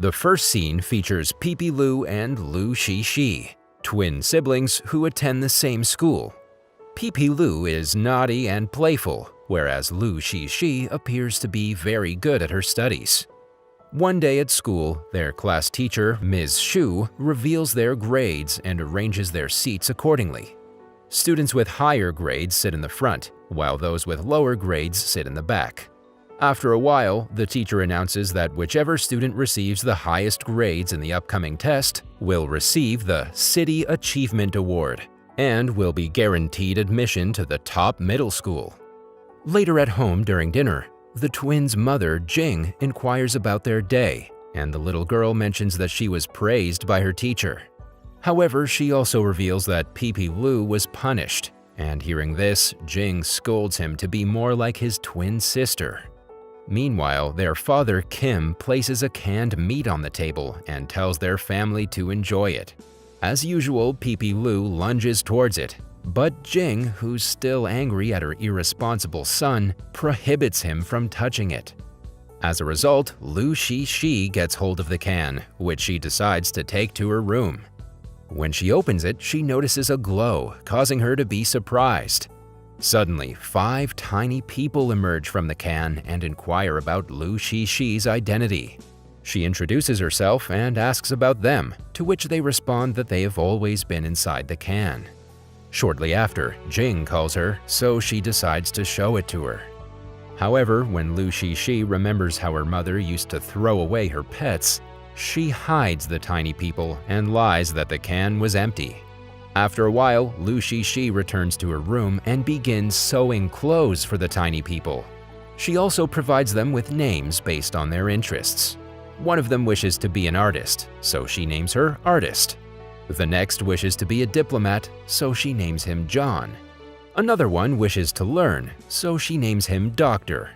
The first scene features Pipi Lu and Lu Shishi, twin siblings who attend the same school. Pipi Lu is naughty and playful, whereas Lu Shishi appears to be very good at her studies. One day at school, their class teacher, Ms. Shu, reveals their grades and arranges their seats accordingly. Students with higher grades sit in the front, while those with lower grades sit in the back. After a while, the teacher announces that whichever student receives the highest grades in the upcoming test will receive the City Achievement Award and will be guaranteed admission to the top middle school. Later at home during dinner, the twins' mother, Jing, inquires about their day, and the little girl mentions that she was praised by her teacher. However, she also reveals that Pipi Lu was punished, and hearing this, Jing scolds him to be more like his twin sister. Meanwhile, their father, Kim, places a canned meat on the table and tells their family to enjoy it. As usual, Pipi Lu lunges towards it, but Jing, who's still angry at her irresponsible son, prohibits him from touching it. As a result, Lu Shishi gets hold of the can, which she decides to take to her room. When she opens it, she notices a glow, causing her to be surprised. Suddenly, 5 tiny people emerge from the can and inquire about Lu Shishi's identity. She introduces herself and asks about them, to which they respond that they have always been inside the can. Shortly after, Jing calls her, so she decides to show it to her. However, when Lu Shishi remembers how her mother used to throw away her pets, she hides the tiny people and lies that the can was empty. After a while, Lu Shishi returns to her room and begins sewing clothes for the tiny people. She also provides them with names based on their interests. One of them wishes to be an artist, so she names her Artist. The next wishes to be a diplomat, so she names him John. Another one wishes to learn, so she names him Doctor.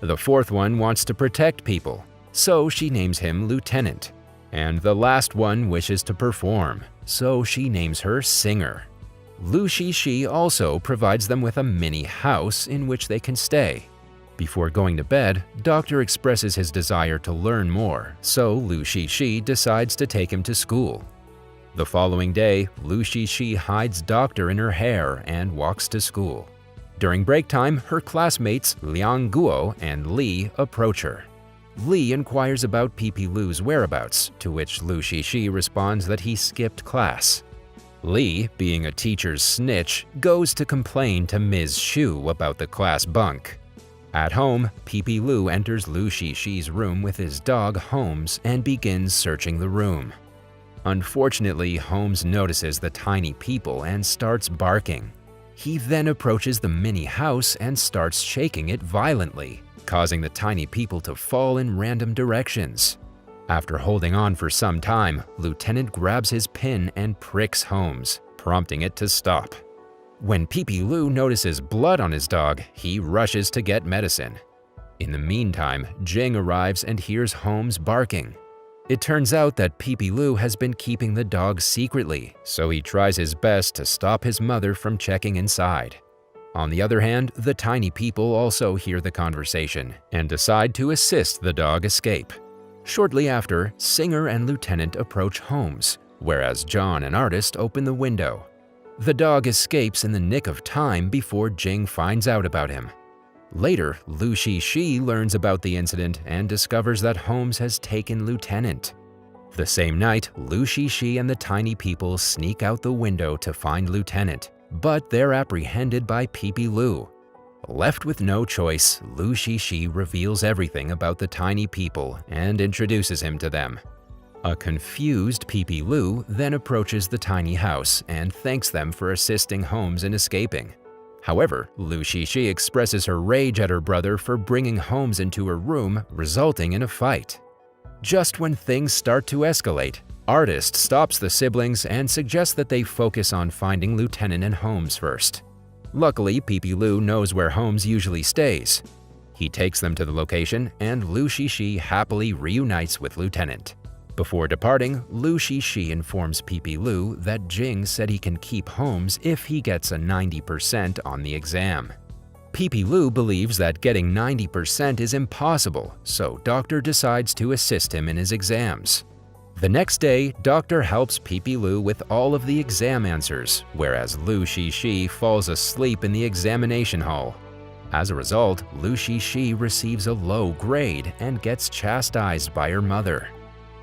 The fourth one wants to protect people, so she names him Lieutenant. And the last one wishes to perform, so she names her Singer. Lu Shishi also provides them with a mini house in which they can stay. Before going to bed, Doctor expresses his desire to learn more, so Lu Shishi decides to take him to school. The following day, Lu Shishi hides Doctor in her hair and walks to school. During break time, her classmates Liang Guo and Li approach her. Li inquires about Pipi Lu's whereabouts, to which Lu Shishi responds that he skipped class. Li, being a teacher's snitch, goes to complain to Ms. Shu about the class bunk. At home, Pipi Lu enters Lu Shishi's room with his dog Holmes and begins searching the room. Unfortunately, Holmes notices the tiny people and starts barking. He then approaches the mini house and starts shaking it violently, causing the tiny people to fall in random directions. After holding on for some time, Lieutenant grabs his pin and pricks Holmes, prompting it to stop. When Pipi Lu notices blood on his dog, he rushes to get medicine. In the meantime, Jing arrives and hears Holmes barking. It turns out that Pipi Lu has been keeping the dog secretly, so he tries his best to stop his mother from checking inside. On the other hand, the tiny people also hear the conversation and decide to assist the dog escape. Shortly after, Singer and Lieutenant approach Holmes, whereas John and Artist open the window. The dog escapes in the nick of time before Jing finds out about him. Later, Lu Shishi learns about the incident and discovers that Holmes has taken Lieutenant. The same night, Lu Shishi and the tiny people sneak out the window to find Lieutenant, but they're apprehended by Pipi Lu. Left with no choice, Lu Shishi reveals everything about the tiny people and introduces him to them. A confused Pipi Lu then approaches the tiny house and thanks them for assisting Holmes in escaping. However, Lu Shishi expresses her rage at her brother for bringing Holmes into her room, resulting in a fight. Just when things start to escalate, Artist stops the siblings and suggests that they focus on finding Lieutenant and Holmes first. Luckily, Pipi Lu knows where Holmes usually stays. He takes them to the location, and Lu Shishi happily reunites with Lieutenant. Before departing, Lu Shishi informs Pipi Lu that Jing said he can keep Holmes if he gets a 90% on the exam. Pippi Lu believes that getting 90% is impossible, so Doctor decides to assist him in his exams. The next day, Doctor helps Pippi Lu with all of the exam answers, whereas Lu Shishi falls asleep in the examination hall. As a result, Lu Shishi receives a low grade and gets chastised by her mother.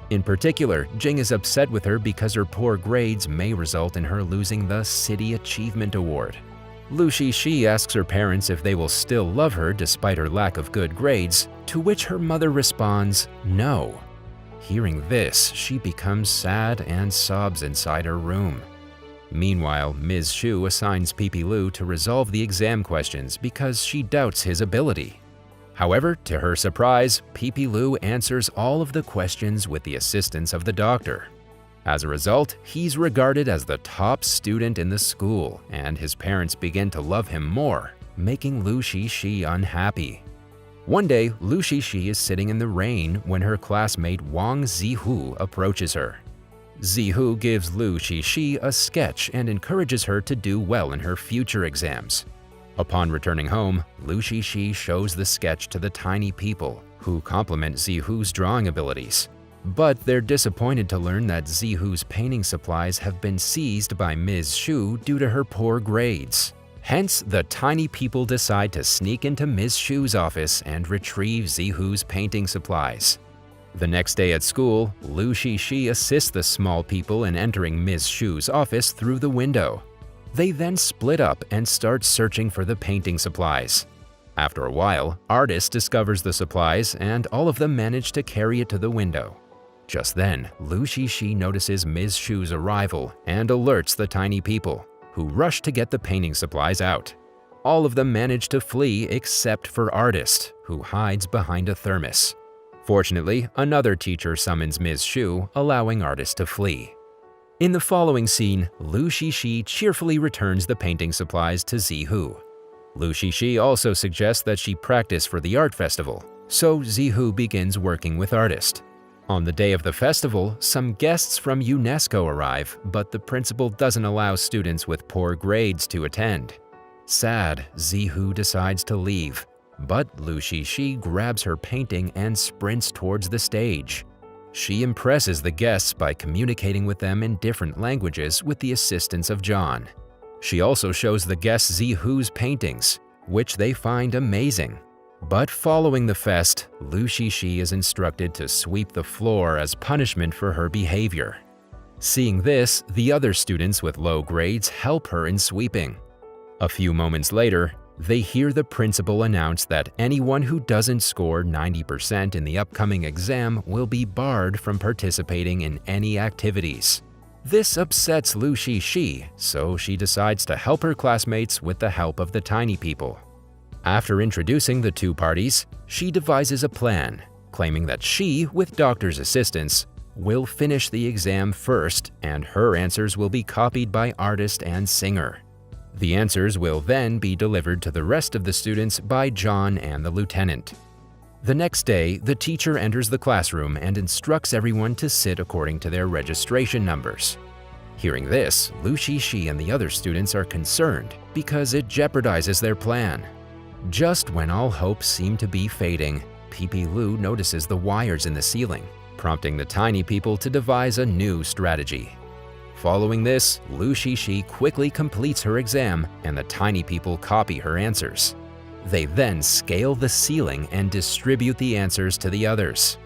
In particular, Jing is upset with her because her poor grades may result in her losing the City Achievement Award. Lu Shishi asks her parents if they will still love her despite her lack of good grades, to which her mother responds, no. Hearing this, she becomes sad and sobs inside her room. Meanwhile, Ms. Shu assigns Pippi Lu to resolve the exam questions because she doubts his ability. However, to her surprise, Pippi Lu answers all of the questions with the assistance of the doctor. As a result, he's regarded as the top student in the school, and his parents begin to love him more, making Lu Shishi unhappy. One day, Lu Shishi is sitting in the rain when her classmate Wang Zihu approaches her. Zihu gives Lu Shishi a sketch and encourages her to do well in her future exams. Upon returning home, Lu Shishi shows the sketch to the tiny people, who compliment Zihu's drawing abilities. But they're disappointed to learn that Zihu's painting supplies have been seized by Ms. Shu due to her poor grades. Hence, the tiny people decide to sneak into Ms. Shu's office and retrieve Zihu's painting supplies. The next day at school, Lu Shishi assists the small people in entering Ms. Shu's office through the window. They then split up and start searching for the painting supplies. After a while, Artist discovers the supplies and all of them manage to carry it to the window. Just then, Lu Shishi notices Ms. Shu's arrival and alerts the tiny people, who rush to get the painting supplies out. All of them manage to flee except for Artist, who hides behind a thermos. Fortunately, another teacher summons Ms. Shu, allowing Artist to flee. In the following scene, Lu Shishi cheerfully returns the painting supplies to Zihu. Lu Shishi also suggests that she practice for the art festival, so Zihu begins working with Artist. On the day of the festival, some guests from UNESCO arrive, but the principal doesn't allow students with poor grades to attend. Sad, Zihu decides to leave, but Lu Shishi grabs her painting and sprints towards the stage. She impresses the guests by communicating with them in different languages with the assistance of John. She also shows the guests Zihu's paintings, which they find amazing. But following the fest, Lu Shishi is instructed to sweep the floor as punishment for her behavior. Seeing this, the other students with low grades help her in sweeping. A few moments later, they hear the principal announce that anyone who doesn't score 90% in the upcoming exam will be barred from participating in any activities. This upsets Lu Shishi, so she decides to help her classmates with the help of the tiny people. After introducing the two parties, she devises a plan, claiming that she, with Doctor's assistance, will finish the exam first and her answers will be copied by Artist and Singer. The answers will then be delivered to the rest of the students by John and the lieutenant. The next day, the teacher enters the classroom and instructs everyone to sit according to their registration numbers. Hearing this, Lu Shishi and the other students are concerned because it jeopardizes their plan. Just when all hopes seem to be fading, Pippi Lu notices the wires in the ceiling, prompting the tiny people to devise a new strategy. Following this, Lu Shishi quickly completes her exam and the tiny people copy her answers. They then scale the ceiling and distribute the answers to the others.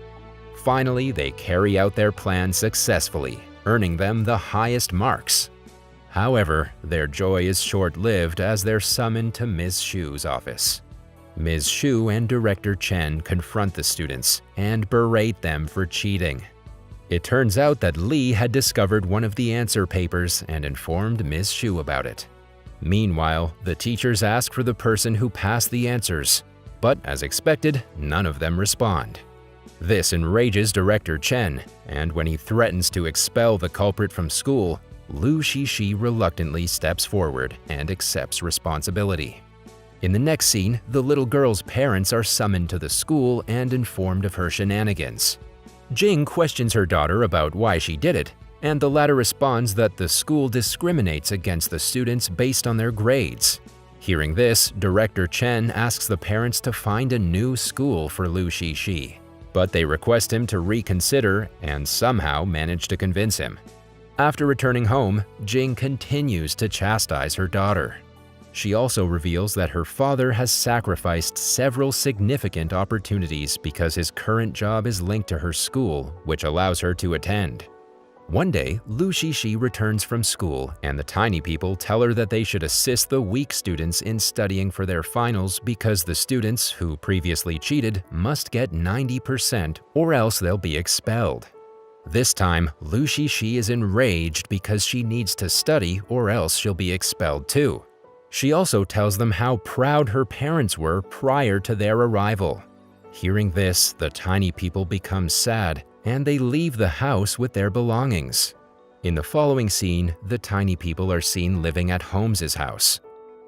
Finally, they carry out their plan successfully, earning them the highest marks. However, their joy is short-lived as they're summoned to Ms. Shu's office. Ms. Shu and Director Chen confront the students and berate them for cheating. It turns out that Li had discovered one of the answer papers and informed Ms. Shu about it. Meanwhile, the teachers ask for the person who passed the answers, but as expected, none of them respond. This enrages Director Chen, and when he threatens to expel the culprit from school, Lu Shishi reluctantly steps forward and accepts responsibility. In the next scene, the little girl's parents are summoned to the school and informed of her shenanigans. Jing questions her daughter about why she did it, and the latter responds that the school discriminates against the students based on their grades. Hearing this, Director Chen asks the parents to find a new school for Lu Shishi, but they request him to reconsider and somehow manage to convince him. After returning home, Jing continues to chastise her daughter. She also reveals that her father has sacrificed several significant opportunities because his current job is linked to her school, which allows her to attend. One day, Lu Shishi returns from school, and the tiny people tell her that they should assist the weak students in studying for their finals because the students who previously cheated must get 90% or else they'll be expelled. This time, Lu Shishi is enraged because she needs to study or else she'll be expelled too. She also tells them how proud her parents were prior to their arrival. Hearing this, the tiny people become sad and they leave the house with their belongings. In the following scene, the tiny people are seen living at Holmes's house.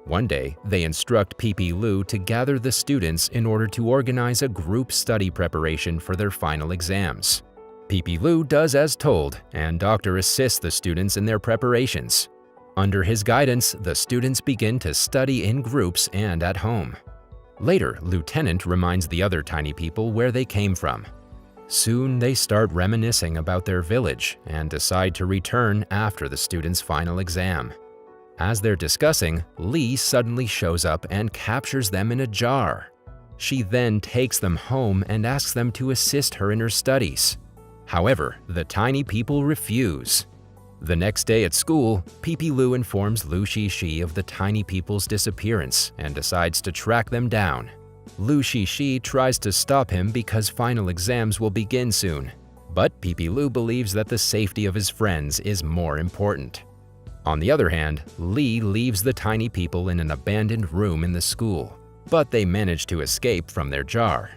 One day, they instruct Pipi Lu to gather the students in order to organize a group study preparation for their final exams. Pipi Lu does as told, and Doctor assists the students in their preparations. Under his guidance, the students begin to study in groups and at home. Later, Lieutenant reminds the other tiny people where they came from. Soon, they start reminiscing about their village and decide to return after the students' final exam. As they're discussing, Lee suddenly shows up and captures them in a jar. She then takes them home and asks them to assist her in her studies. However, the tiny people refuse. The next day at school, Pipi Lu informs Lu Shishi of the tiny people's disappearance and decides to track them down. Lu Shishi tries to stop him because final exams will begin soon, but Pipi Lu believes that the safety of his friends is more important. On the other hand, Lee leaves the tiny people in an abandoned room in the school, but they manage to escape from their jar.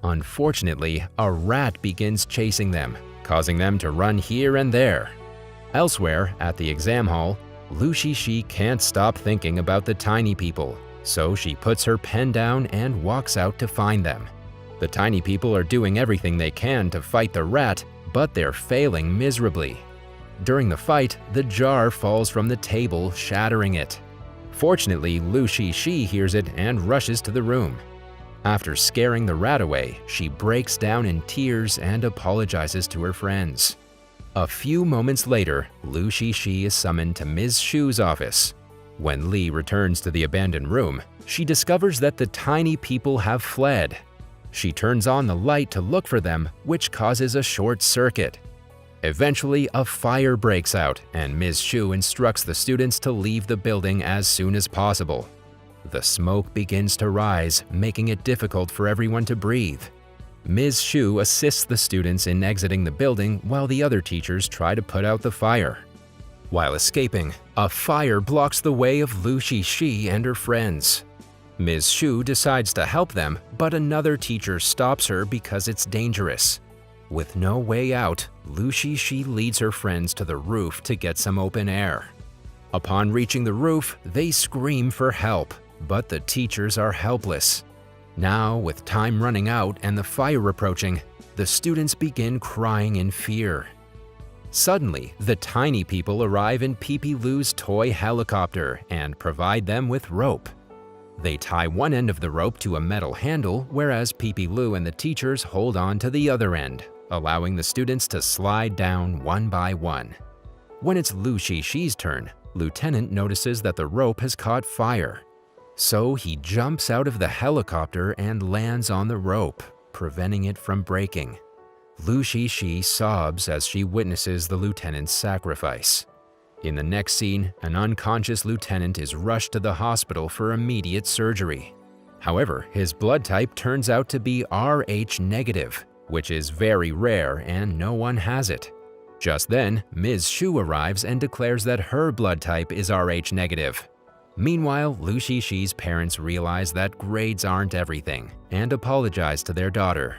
Unfortunately, a rat begins chasing them, causing them to run here and there. Elsewhere, at the exam hall, Lu Shishi can't stop thinking about the tiny people, so she puts her pen down and walks out to find them. The tiny people are doing everything they can to fight the rat, but they're failing miserably. During the fight, the jar falls from the table, shattering it. Fortunately, Lu Shishi hears it and rushes to the room. After scaring the rat away, she breaks down in tears and apologizes to her friends. A few moments later, Lu Shishi is summoned to Ms. Shu's office. When Lee returns to the abandoned room, she discovers that the tiny people have fled. She turns on the light to look for them, which causes a short circuit. Eventually, a fire breaks out, and Ms. Shu instructs the students to leave the building as soon as possible. The smoke begins to rise, making it difficult for everyone to breathe. Ms. Shu assists the students in exiting the building while the other teachers try to put out the fire. While escaping, a fire blocks the way of Lu Shishi and her friends. Ms. Shu decides to help them, but another teacher stops her because it's dangerous. With no way out, Lu Shishi leads her friends to the roof to get some open air. Upon reaching the roof, they scream for help, but the teachers are helpless. Now, with time running out and the fire approaching, the students begin crying in fear. Suddenly, the tiny people arrive in Pipi Lu's toy helicopter and provide them with rope. They tie one end of the rope to a metal handle, whereas Pipi Lu and the teachers hold on to the other end, allowing the students to slide down one by one. When it's Lu Shishi's turn, Lieutenant notices that the rope has caught fire. So he jumps out of the helicopter and lands on the rope, preventing it from breaking. Lu Shishi sobs as she witnesses the lieutenant's sacrifice. In the next scene, an unconscious lieutenant is rushed to the hospital for immediate surgery. However, his blood type turns out to be Rh negative, which is very rare and no one has it. Just then, Ms. Shu arrives and declares that her blood type is Rh negative. Meanwhile, Lu Shishi's parents realize that grades aren't everything and apologize to their daughter.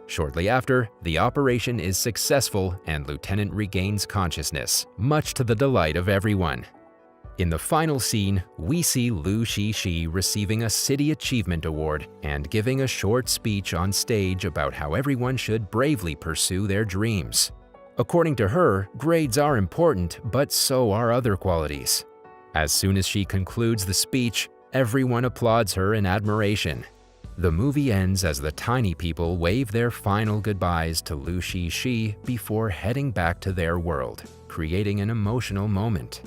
Shortly after, the operation is successful and Lieutenant regains consciousness, much to the delight of everyone. In the final scene, we see Lu Shishi receiving a City Achievement Award and giving a short speech on stage about how everyone should bravely pursue their dreams. According to her, grades are important, but so are other qualities. As soon as she concludes the speech, Everyone applauds her in admiration. The movie ends as the tiny people wave their final goodbyes to Lu Shi before heading back to their world, creating an emotional moment.